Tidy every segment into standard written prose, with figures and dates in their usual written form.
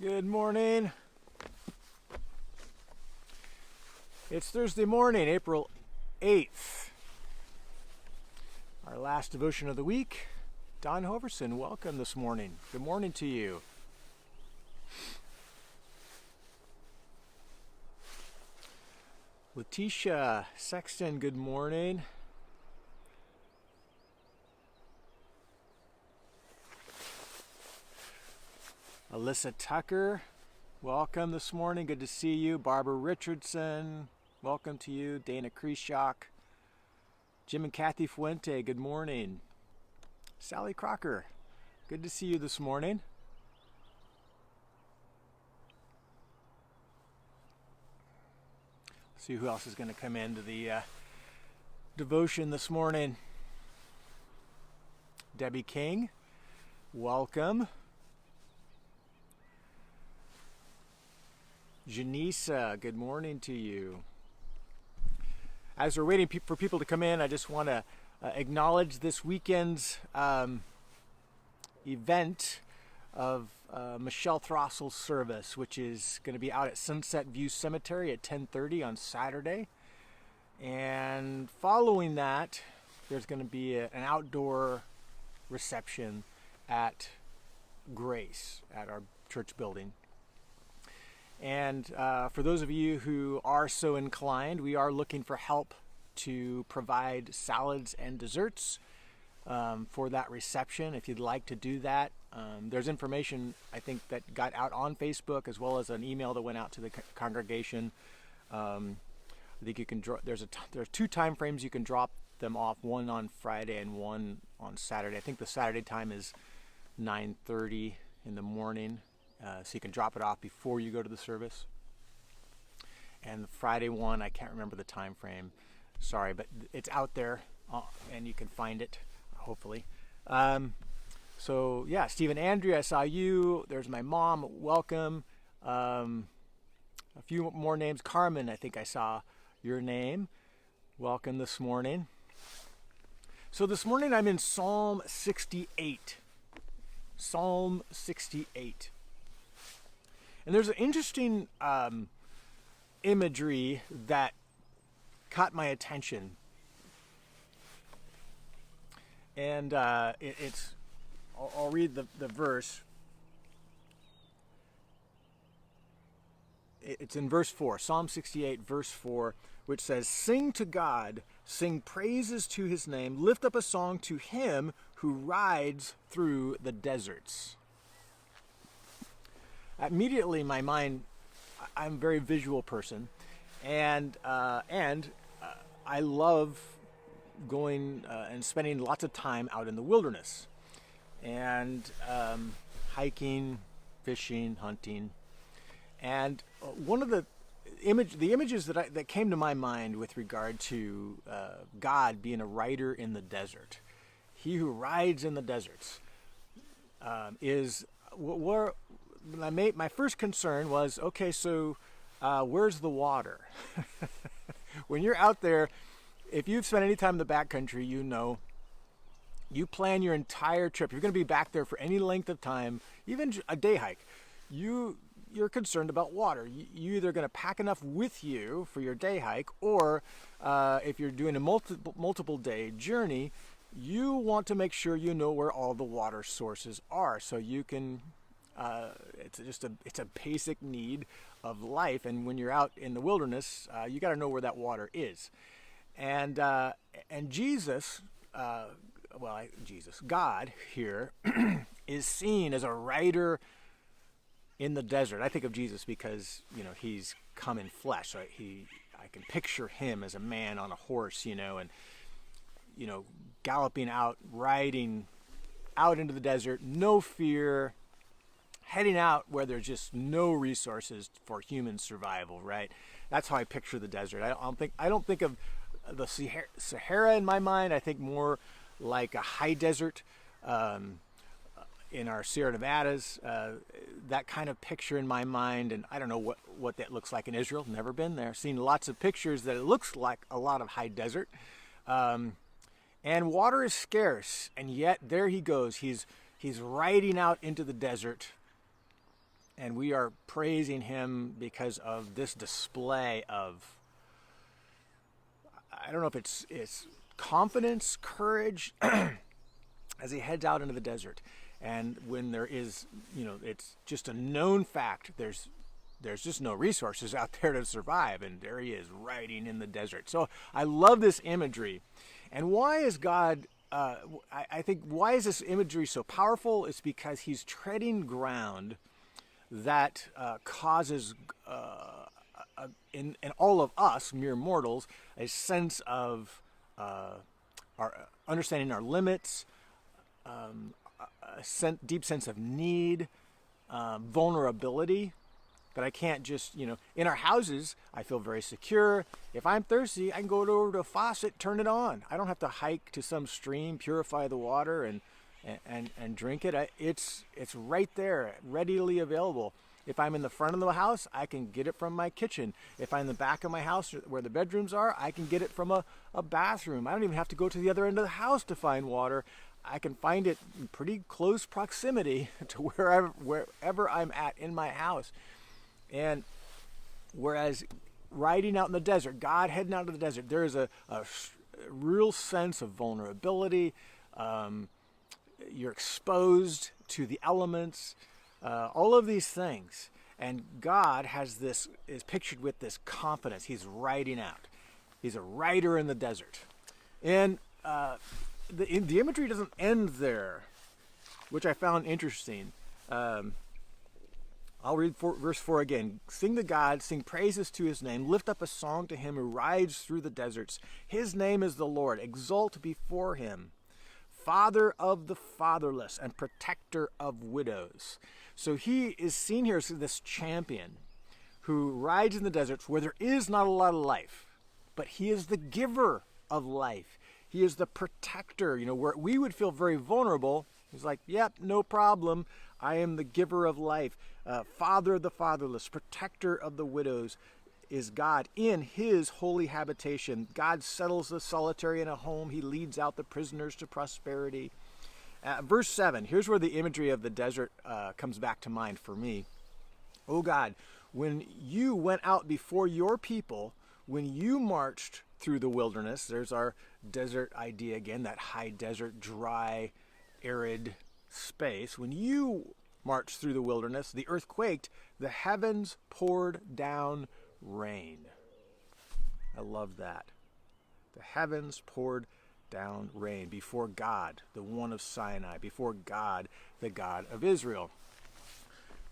Good morning. It's Thursday morning, April 8th. Our last devotion of the week. Don Hoverson, welcome this morning. Good morning to you. Letitia Sexton, good morning. Alyssa Tucker, welcome this morning. Good to see you. Barbara Richardson, welcome to you. Dana Kreshak. Jim and Kathy Fuente, good morning. Sally Crocker, good to see you this morning. Let's see who else is going to come into the devotion this morning. Debbie King, welcome. Janisa, good morning to you. As we're waiting for people to come in, I just want to acknowledge this weekend's event of Michelle Throssel's service, which is going to be out at Sunset View Cemetery at 10:30 on Saturday. And following that, there's going to be an outdoor reception at Grace, at our church building. And for those of you who are so inclined, we are looking for help to provide salads and desserts for that reception. If you'd like to do that, there's information I think that got out on Facebook as well as an email that went out to the congregation. I think you can there's two time frames you can drop them off, one on Friday and one on Saturday. I think the Saturday time is 9:30 in the morning. So you can drop it off before you go to the service. And the Friday one, I can't remember the time frame. Sorry, but it's out there and you can find it, hopefully. So yeah, Stephen Andrea, I saw you. There's my mom. Welcome. A few more names. Carmen, I think I saw your name. Welcome this morning. So this morning I'm in Psalm 68. Psalm 68. And there's an interesting imagery that caught my attention. And I'll read the verse. It's in verse 4, Psalm 68, verse 4, which says, "Sing to God, sing praises to his name, lift up a song to him who rides through the deserts." Immediately in my mind, I'm a very visual person, and I love going and spending lots of time out in the wilderness, and hiking, fishing, hunting. And one of the images that came to my mind with regard to God being a rider in the desert, he who rides in the deserts, is where. My first concern was, okay, so where's the water? When you're out there, if you've spent any time in the backcountry, you know, you plan your entire trip. You're going to be back there for any length of time, even a day hike. You're concerned about water. You're either going to pack enough with you for your day hike, or if you're doing a multiple day journey, you want to make sure you know where all the water sources are, so you can. It's a basic need of life, and when you're out in the wilderness, you got to know where that water is. And Jesus, God here is seen as a rider in the desert. I think of Jesus because he's come in flesh. Right? I can picture him as a man on a horse, and galloping out, riding out into the desert, no fear. Heading out where there's just no resources for human survival, right? That's how I picture the desert. I don't think of the Sahara in my mind. I think more like a high desert in our Sierra Nevadas. That kind of picture in my mind, and I don't know what that looks like in Israel. Never been there. Seen lots of pictures that it looks like a lot of high desert. And water is scarce, and yet there he goes. He's riding out into the desert And we are praising him because of this display of, I don't know if it's confidence, courage, as he heads out into the desert. And when there is, it's just a known fact, there's just no resources out there to survive. And there he is riding in the desert. So I love this imagery. And why is God, I think, why is this imagery so powerful? It's because he's treading ground that causes in all of us, mere mortals, a sense of our understanding our limits, deep sense of need, vulnerability. That I can't just, in our houses, I feel very secure. If I'm thirsty, I can go over to a faucet, turn it on. I don't have to hike to some stream, purify the water, and drink it. It's right there, readily available. If I'm in the front of the house, I can get it from my kitchen. If I'm in the back of my house where the bedrooms are, I can get it from a bathroom. I don't even have to go to the other end of the house to find water. I can find it in pretty close proximity to wherever I'm at in my house. And whereas riding out in the desert, God heading out to the desert, there is a real sense of vulnerability. You're exposed to the elements, all of these things. And God is pictured with this confidence. He's riding out. He's a rider in the desert. And the imagery doesn't end there, which I found interesting. I'll read verse 4 again. Sing to God, sing praises to his name, lift up a song to him who rides through the deserts. His name is the Lord. Exult before him. Father of the fatherless and protector of widows. So he is seen here as this champion who rides in the deserts where there is not a lot of life, but he is the giver of life. He is the protector, where we would feel very vulnerable. He's like, yep, no problem. I am the giver of life. Father of the fatherless, protector of the widows is God in his holy habitation. God settles the solitary in a home. He leads out the prisoners to prosperity. Verse 7, here's where the imagery of the desert comes back to mind for me. Oh God, when you went out before your people, when you marched through the wilderness, there's our desert idea again, that high desert, dry, arid space. When you marched through the wilderness, the earth quaked, the heavens poured down rain. I love that. The heavens poured down rain before God, the one of Sinai, before God, the God of Israel.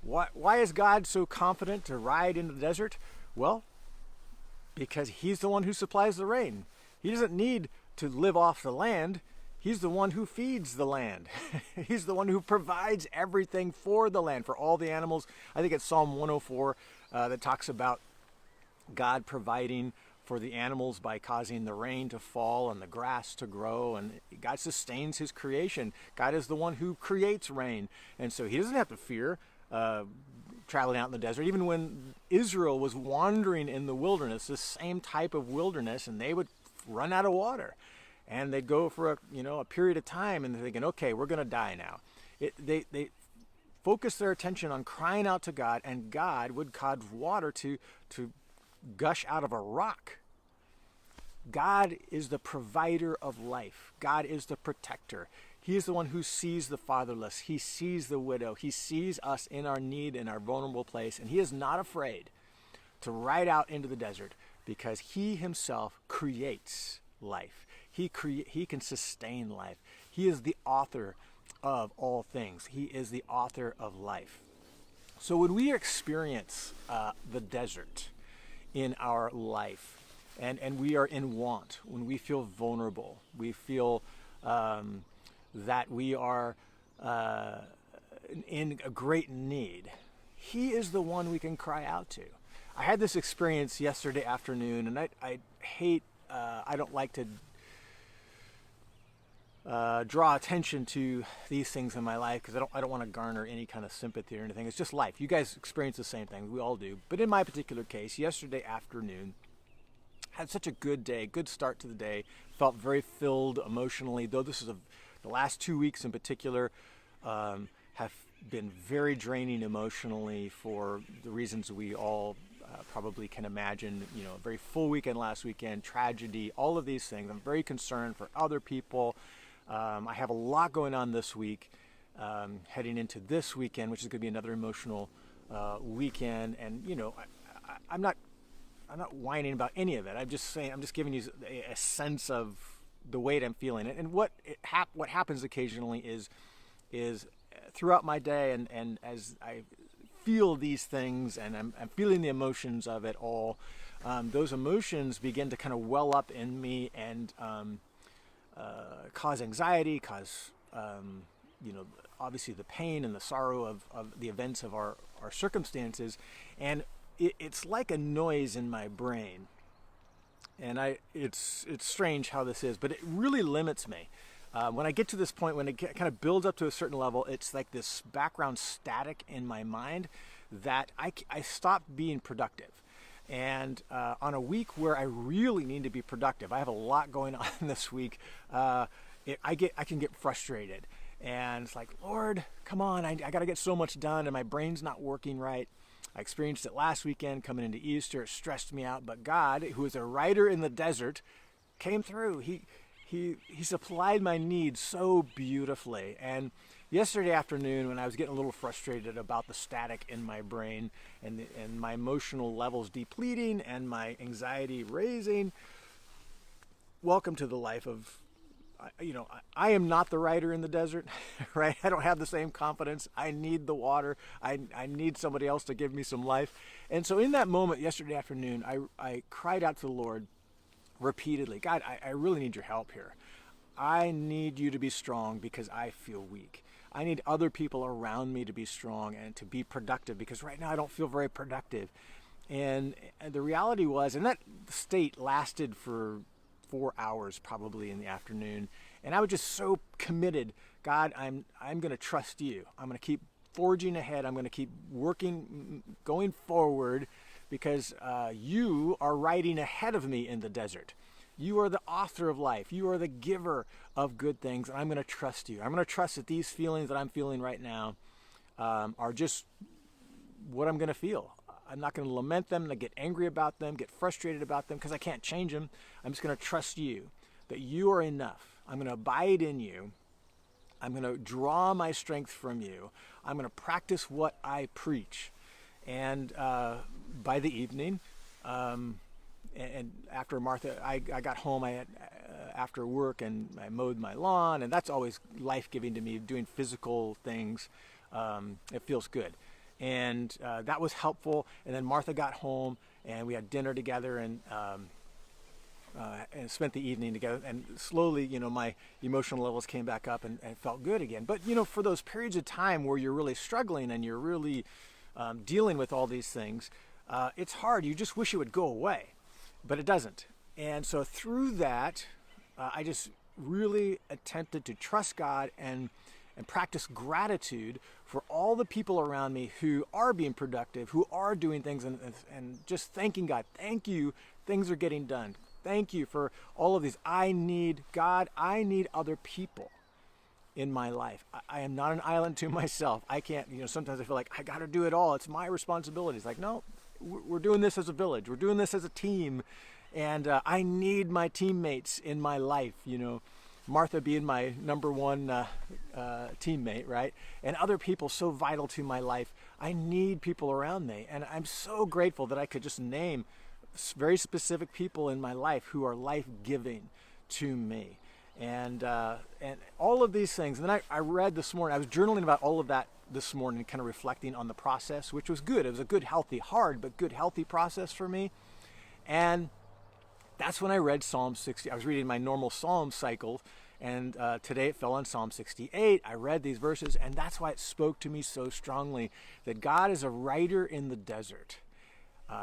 Why is God so confident to ride into the desert? Well, because he's the one who supplies the rain. He doesn't need to live off the land. He's the one who feeds the land. He's the one who provides everything for the land, for all the animals. I think it's Psalm 104 that talks about God providing for the animals by causing the rain to fall and the grass to grow, and God sustains his creation. God is the one who creates rain, and so he doesn't have to fear traveling out in the desert. Even when Israel was wandering in the wilderness, the same type of wilderness, and they would run out of water. And they'd go for a period of time, and they're thinking, okay, we're going to die now. They focus their attention on crying out to God, and God would cause water to gush out of a rock. God is the provider of life. God is the protector. He is the one who sees the fatherless. He sees the widow. He sees us in our need, in our vulnerable place, and he is not afraid to ride out into the desert because he himself creates life. He can sustain life. He is the author of all things. He is the author of life. So when we experience the desert in our life, and we are in want, when we feel vulnerable, we feel that we are in a great need, he is the one we can cry out to. I had this experience yesterday afternoon, and I don't like to draw attention to these things in my life because I don't want to garner any kind of sympathy or anything. It's just life. You guys experience the same thing. We all do. But in my particular case, yesterday afternoon, had such a good day, good start to the day. Felt very filled emotionally, though this is the last 2 weeks in particular have been very draining emotionally for the reasons we all probably can imagine. You know, a very full weekend last weekend, tragedy, all of these things. I'm very concerned for other people. I have a lot going on this week, heading into this weekend, which is going to be another emotional weekend. And you know, I'm not whining about any of it. I'm just saying, I'm just giving you a sense of the weight I'm feeling. And what happens occasionally is throughout my day, and as I feel these things, and I'm feeling the emotions of it all, those emotions begin to kind of well up in me and cause anxiety, cause obviously the pain and the sorrow of the events of our circumstances, and it's like a noise in my brain. And it's strange how this is, but it really limits me. When I get to this point, when it kind of builds up to a certain level, it's like this background static in my mind that I stop being productive. And on a week where I really need to be productive, I have a lot going on this week, I can get frustrated. And it's like, Lord, come on, I got to get so much done, and my brain's not working right. I experienced it last weekend coming into Easter. It stressed me out. But God, who is a writer in the desert, came through. He supplied my needs so beautifully. And yesterday afternoon, when I was getting a little frustrated about the static in my brain and my emotional levels depleting and my anxiety raising, welcome to the life of, I am not the writer in the desert, right? I don't have the same confidence. I need the water. I need somebody else to give me some life. And so in that moment yesterday afternoon, I cried out to the Lord repeatedly, God, I really need your help here. I need you to be strong because I feel weak. I need other people around me to be strong and to be productive, because right now I don't feel very productive. And the reality was, and that state lasted for 4 hours probably in the afternoon, and I was just so committed. God, I'm going to trust you. I'm going to keep forging ahead. I'm going to keep working, going forward, because you are riding ahead of me in the desert. You are the author of life. You are the giver of good things, and I'm going to trust you. I'm going to trust that these feelings that I'm feeling right now are just what I'm going to feel. I'm not going to lament them, and get angry about them, get frustrated about them, because I can't change them. I'm just going to trust you, that you are enough. I'm going to abide in you. I'm going to draw my strength from you. I'm going to practice what I preach. And by the evening, and after Martha, I got home. I had after work, and I mowed my lawn, and that's always life-giving to me. Doing physical things, it feels good. And that was helpful. And then Martha got home, and we had dinner together, and spent the evening together. And slowly, my emotional levels came back up and felt good again. But, for those periods of time where you're really struggling and you're really dealing with all these things, it's hard. You just wish it would go away, but it doesn't. And so through that, I just really attempted to trust God and practice gratitude for all the people around me who are being productive, who are doing things, and just thanking God. Thank you, things are getting done. Thank you for all of these. I need other people in my life. I am not an island to myself. I can't, sometimes I feel like I got to do it all. It's my responsibility. It's like, no, we're doing this as a village. We're doing this as a team. And I need my teammates in my life, Martha being my number one teammate, right? And other people so vital to my life. I need people around me. And I'm so grateful that I could just name very specific people in my life who are life-giving to me. And all of these things. And then I read this morning, I was journaling about all of that this morning, kind of reflecting on the process, which was good. It was a good, healthy, hard, but good, healthy process for me. And that's when I read Psalm 60. I was reading my normal Psalm cycle, and today it fell on Psalm 68. I read these verses, and that's why it spoke to me so strongly, that God is a writer in the desert.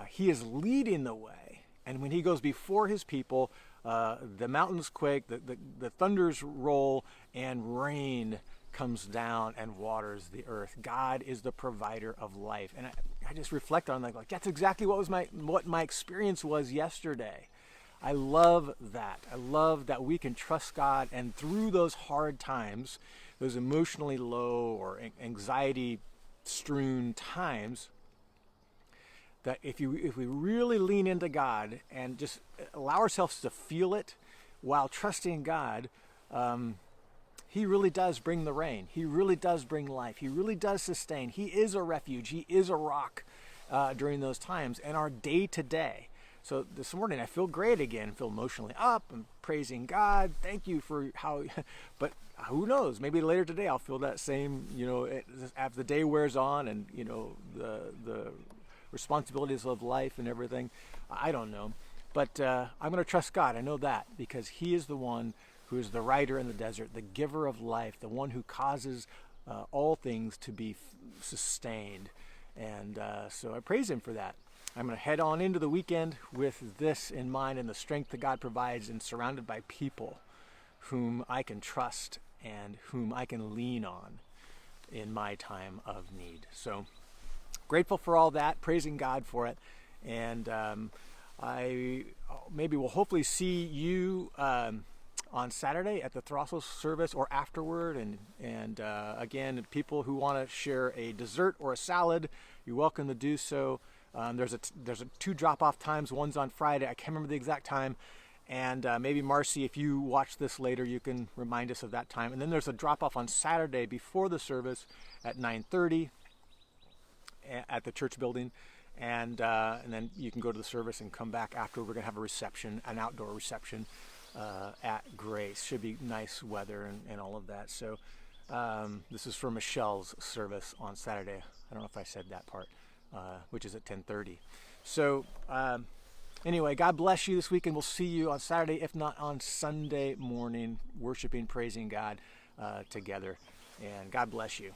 He is leading the way, and when he goes before his people, the mountains quake, the thunders roll, and rain comes down and waters the earth. God is the provider of life. And I just reflect on that, like that's exactly what my experience was yesterday. I love that. I love that we can trust God, and through those hard times, those emotionally low or anxiety strewn times, that if we really lean into God and just allow ourselves to feel it while trusting God, He really does bring the rain. He really does bring life. He really does sustain. He is a refuge. He is a rock during those times and our day to day. So this morning I feel great again. I feel emotionally up. I'm praising God. Thank you for how, but who knows? Maybe later today I'll feel that same, as the day wears on and, the responsibilities of life and everything. I don't know. But I'm going to trust God. I know that because He is the one who is the rider in the desert, the giver of life, the one who causes all things to be sustained. And so I praise Him for that. I'm going to head on into the weekend with this in mind and the strength that God provides, and surrounded by people whom I can trust and whom I can lean on in my time of need. So grateful for all that, praising God for it. And I maybe will hopefully see you on Saturday at the Throstle service or afterward. And again, people who want to share a dessert or a salad, you're welcome to do so. There's two drop-off times. One's on Friday. I can't remember the exact time. And maybe Marcy, if you watch this later, you can remind us of that time. And then there's a drop-off on Saturday before the service at 9:30 at the church building. And then you can go to the service and come back after. We're going to have a reception, an outdoor reception at Grace. Should be nice weather and all of that. So this is for Michelle's service on Saturday. I don't know if I said that part, which is at 10:30. So anyway, God bless you this week, and we'll see you on Saturday, if not on Sunday morning, worshiping, praising God together. And God bless you.